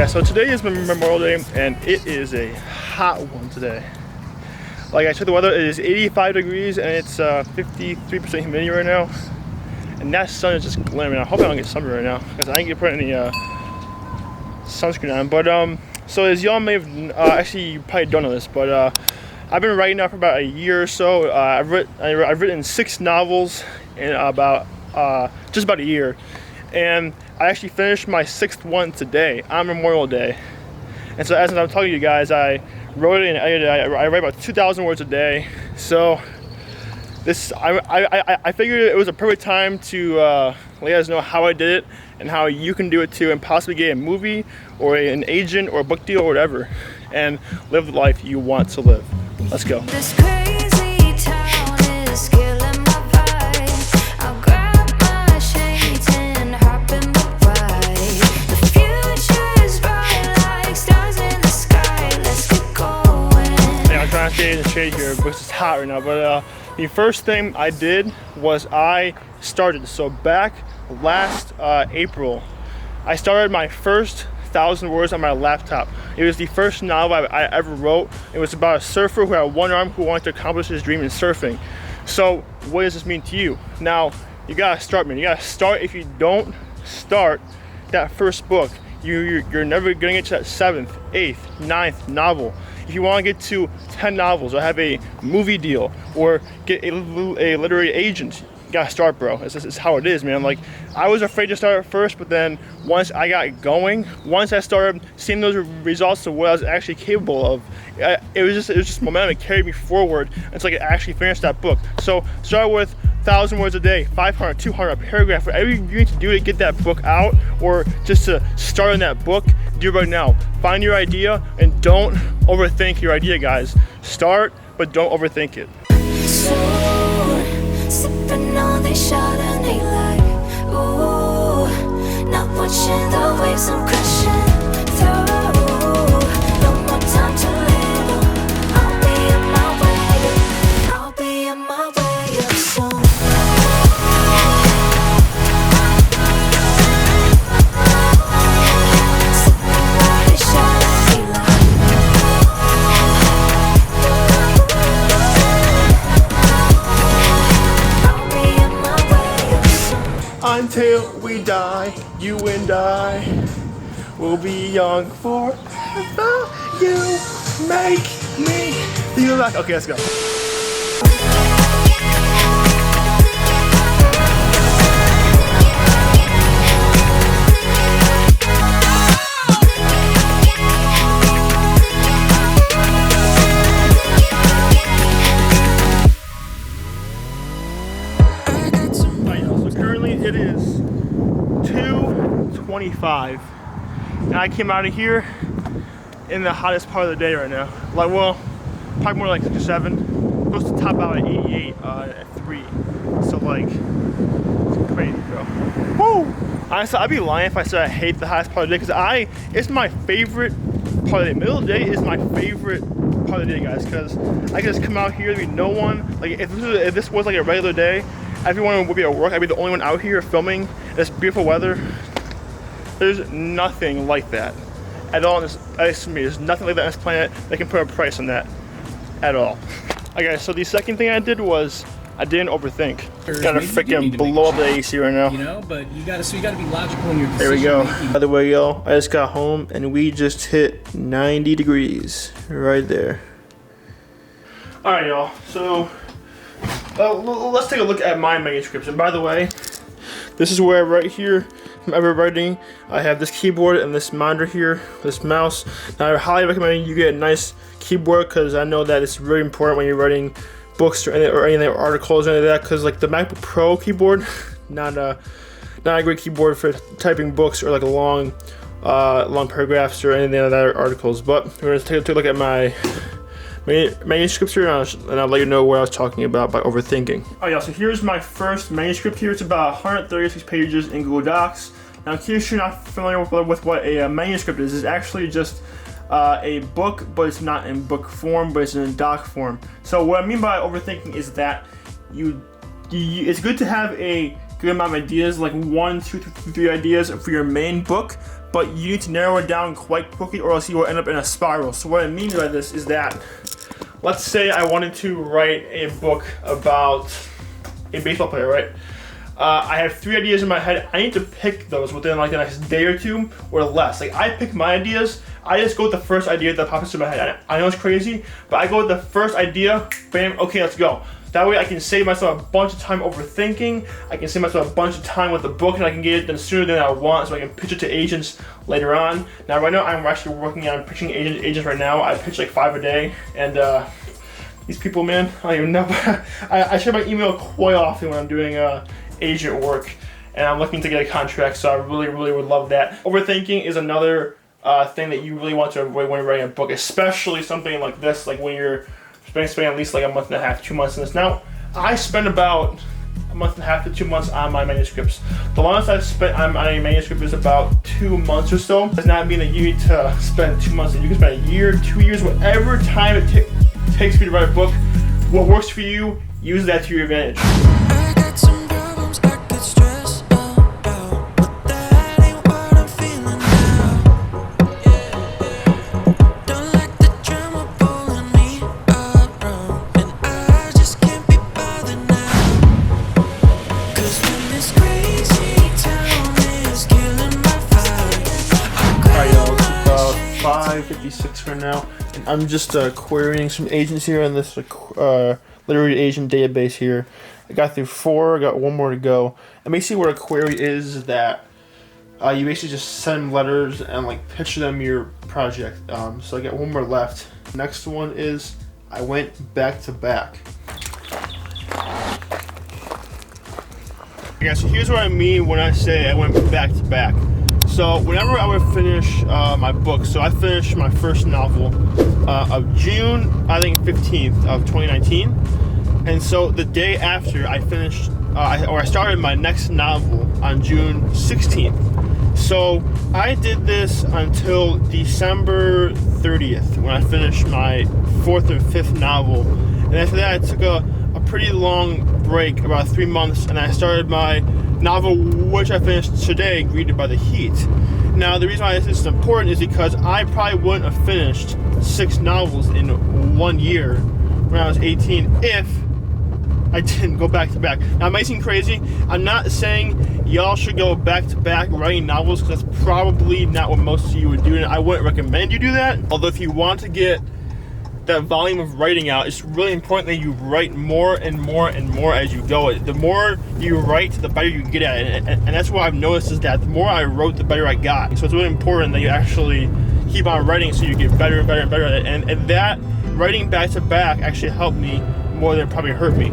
Alright, so today is Memorial Day and it is a hot one today. Like I checked the weather, it is 85 degrees and it's 53% humidity right now. And that sun is just glaring. I hope I don't get sunburned right now because I ain't gonna put any sunscreen on. But so as y'all may have, actually you probably don't know this, but I've been writing now for about a year or so. I've written 6 novels in about just about a year. And I actually finished my 6th one today on Memorial Day. And so as I'm talking to you guys, I wrote it and edited it. I write about 2,000 words a day. So this, I figured it was a perfect time to let you guys know how I did it and how you can do it too, and possibly get a movie or an agent or a book deal or whatever, and live the life you want to live. Let's go. This crazy town is killing my vibe. I'll grab my shades and hop in the ride. The future is bright like stars in the sky. Let's get going. Yeah, I'm trying to stay in the shade here because it's hot right now. But the first thing I did was I started. So back last April, I started my first 1,000 words on my laptop. It was the first novel I ever wrote. It was about a surfer who had one arm who wanted to accomplish his dream in surfing. So what does this mean to you? Now, you gotta start, man. You gotta start. If you don't start that first book, you're never gonna get to that 7th, 8th, 9th novel. If you wanna get to 10 novels or have a movie deal or get a literary agent, you gotta start, bro. It's how it is, man. Like, I was afraid to start at first, but then once I got going, once I started seeing those results of what I was actually capable of, it was just momentum. It carried me forward until I could actually finish that book. So start with 1,000 words a day, 500, 200, a paragraph, whatever you need to do to get that book out, or just to start on that book. Do it right now. Find your idea and don't overthink your idea, guys. Start, but don't overthink it. Sipping on this Chardonnay like, ooh, not watching the waves I'm crashing through. No more time to live. I'll be on my way up. I'll be on my way up soon. Sipping on this Chardonnay like. Until we die, you and I will be young forever. You make me feel like. Okay, let's go. It is 2:25 and I came out of here in the hottest part of the day right now. Like, well, probably more like 6 or 7. Supposed to top out at 88 at 3. So like, it's crazy, bro. Woo! Honestly, I'd be lying if I said I hate the hottest part of the day, because it's my favorite part of the day. Middle of the day is my favorite part of the day, guys, because I can just come out here, there'd be no one. Like, if this was like a regular day, everyone would be at work. I'd be the only one out here filming this beautiful weather. There's nothing like that at all. There's nothing like that on this planet that can put a price on that at all. Okay, so the second thing I did was I didn't overthink. Gotta freaking blow up the AC right now. You know, but you gotta be logical in your decision. There we go. By the way, y'all, I just got home and we just hit 90 degrees right there. All right, y'all. So let's take a look at my manuscripts. And by the way, this is where I write here. If I'm ever writing, I have this keyboard and this monitor here, this mouse. Now, I highly recommend you get a nice keyboard because I know that it's really important when you're writing books or any articles or anything like that. Because like the MacBook Pro keyboard, not a great keyboard for typing books or like long paragraphs or anything like that, or articles. But we're gonna take a look at my manuscripts here, and I'll let you know what I was talking about by overthinking. Alright, y'all, so here's my first manuscript here. It's about 136 pages in Google Docs. Now, in case you're not familiar with what a manuscript is, it's actually just a book, but it's not in book form, but it's in doc form. So what I mean by overthinking is that it's good to have a good amount of ideas, like 1, 2, 3 ideas for your main book, but you need to narrow it down quite quickly or else you will end up in a spiral. So what I mean by this is that, let's say I wanted to write a book about a baseball player, right? I have 3 ideas in my head. I need to pick those within like the next day or 2 or less. Like I pick my ideas, I just go with the first idea that pops into my head. I know it's crazy, but I go with the first idea, bam, okay, let's go. That way I can save myself a bunch of time overthinking, I can save myself a bunch of time with the book, and I can get it done sooner than I want so I can pitch it to agents later on. Now right now I'm actually working on pitching agents right now. I pitch like 5 a day, and these people, man, I don't even know. I check my email quite often when I'm doing agent work, and I'm looking to get a contract, so I really would love that. Overthinking is another thing that you really want to avoid when you're writing a book, especially something like this, like when you're spending at least like a month and a half, 2 months in this. Now, I spend about a month and a half to 2 months on my manuscripts. The longest I've spent on a manuscript is about 2 months or so. Does not mean that you need to spend 2 months. You can spend a year, 2 years, whatever time it takes for you to write a book. What works for you, use that to your advantage. I got some problems I could stress about, but that ain't what I'm feeling now. Don't like the drama pulling me around, and I just can't be bothered now. 'Cause when this crazy town is killing my vibe. Alright, y'all, it's about 5:56 right now, and I'm just querying some agents here on this literary agent database here. I got through 4, I got 1 more to go. And basically what a query is that you basically just send them letters and like pitch them your project. So I got 1 more left. Next one is I went back to back. Okay, so here's what I mean when I say I went back to back. So whenever I would finish my book, so I finished my first novel of June, I think 15th of 2019. And so the day after I finished, I started my next novel on June 16th. So I did this until December 30th when I finished my 4th and 5th novel. And after that I took a pretty long break, about 3 months, and I started my novel, which I finished today, Greeted by the Heat. Now the reason why this is important is because I probably wouldn't have finished 6 novels in 1 year when I was 18 if I didn't go back to back. Now it might seem crazy. I'm not saying y'all should go back to back writing novels, because that's probably not what most of you would do, and I wouldn't recommend you do that. Although if you want to get that volume of writing out, it's really important that you write more and more and more as you go. The more you write, the better you get at it, and that's what I've noticed is that the more I wrote, the better I got. So it's really important that you actually keep on writing so you get better and better and better at it, and that writing back to back actually helped me more than it probably hurt me.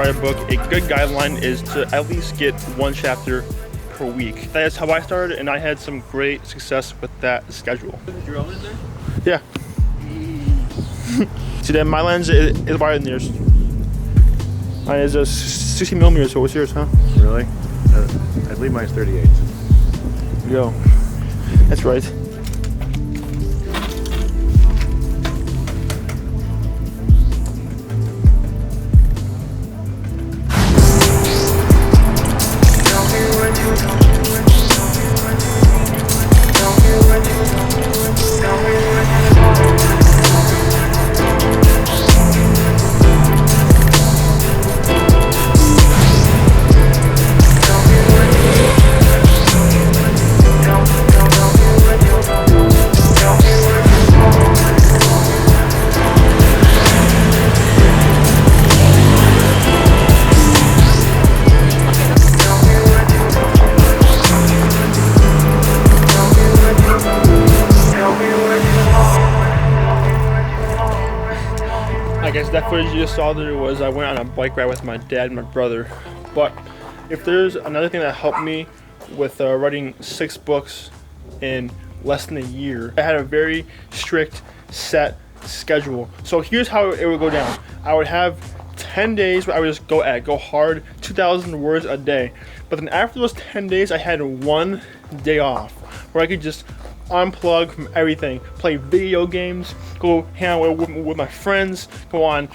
A book, a good guideline is to at least get 1 chapter per week. That is how I started, and I had some great success with that schedule. Is your oven in there? Yeah. See that my lens is wider than yours. Mine is a 60 millimeters. So what's yours, huh? Really? I believe mine's 38. There you go. That's right. that footage you just saw there was I went on a bike ride with my dad and my brother. But if there's another thing that helped me with writing 6 books in less than a year, I had a very strict set schedule. So here's how it would go down. I would have 10 days where I would just go hard, 2,000 words a day. But then after those 10 days, I had 1 day off where I could just unplug from everything, play video games, go hang out with my friends, go on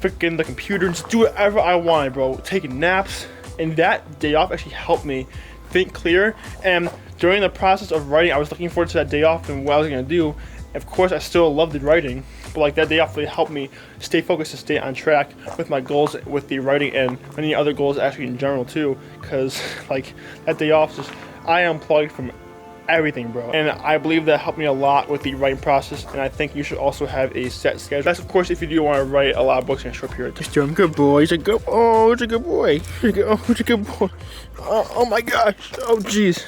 freaking the computer, just do whatever I wanted, bro. Taking naps, and that day off actually helped me think clear. And during the process of writing, I was looking forward to that day off and what I was gonna do. Of course, I still loved the writing, but like that day off really helped me stay focused and stay on track with my goals with the writing and many other goals actually in general too. Because like that day off, just I unplugged from everything, bro. And I believe that helped me a lot with the writing process, and I think you should also have a set schedule. That's of course if you do want to write a lot of books in a short period. Just doing good boy. He's a good. Oh, he's a good boy. He's a good boy. Oh my gosh. Oh jeez.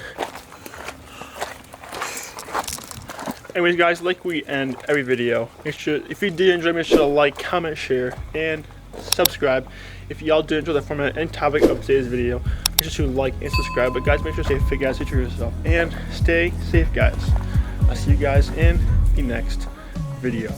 Anyways, guys, like we end every video, make sure if you did enjoy, make sure to like, comment, share, and subscribe. If y'all did enjoy the format and topic of today's video, make sure to like and subscribe. But guys, make sure to stay fit, guys, take care of yourself, and stay safe, guys. I'll see you guys in the next video.